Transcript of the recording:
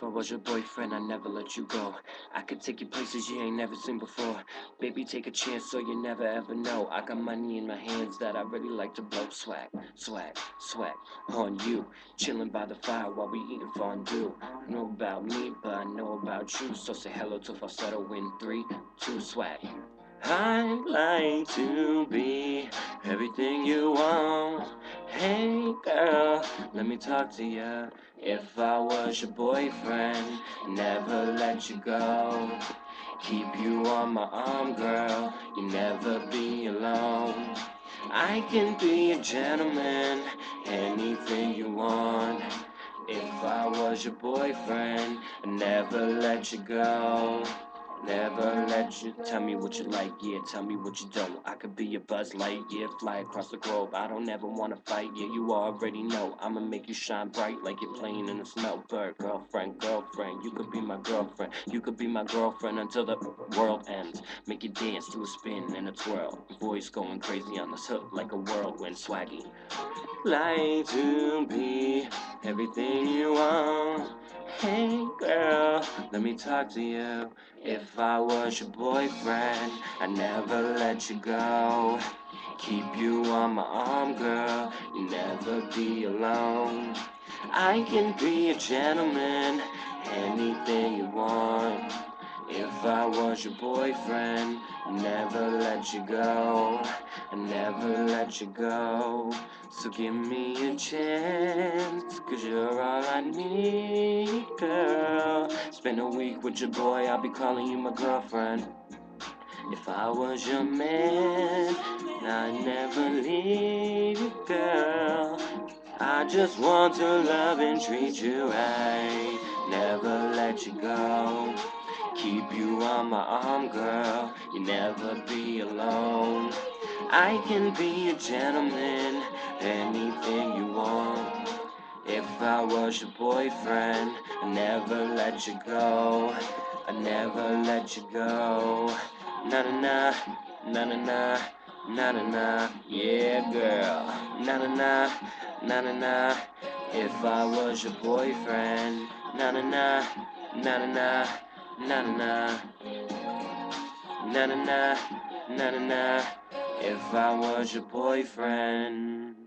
If I was your boyfriend, I'd never let you go. I could take you places you ain't never seen before. Baby, take a chance so you never ever know. I got money in my hands that I really like to blow. Swag, swag, swag on you. Chilling by the fire while we eating fondue. Know about me, but I know about you. So say hello to falsetto in 3, 2, swag. I'd like to be everything you want. Hey girl, let me talk to you. If I was your boyfriend, never let you go. Keep you on my arm, girl, you never be alone. I can be a gentleman, anything you want. If I was your boyfriend, I'd never let you go. Never let you tell me what you like, yeah, tell me what you don't. I could be your Buzz Lightyear, fly across the globe. I don't ever wanna fight, yeah, you already know. I'ma make you shine bright like you're playing in the snow. Bird, girlfriend, girlfriend, you could be my girlfriend. You could be my girlfriend until the world ends. Make you dance to a spin and a twirl. Your voice going crazy on this hook like a whirlwind, swaggy. Like to be everything you want. Hey girl, let me talk to you. If I was your boyfriend, I'd never let you go. Keep you on my arm, girl, you never be alone. I can be a gentleman, anything you want. If I was your boyfriend, I'd never let you go. I'd never let you go. So give me a chance, cause you're all I need, girl. Spend a week with your boy, I'll be calling you my girlfriend. If I was your man, I'd never leave you, girl. I just want to love and treat you right, never let you go. Keep you on my arm, girl, you never be alone. I can be a gentleman, anything you want. If I was your boyfriend, I'd never let you go. I'd never let you go. Na na na, na na na, na na na, yeah girl. Na na na, na na na. If I was your boyfriend, na na na, na na na, na na na, na na na, na na na. If I was your boyfriend.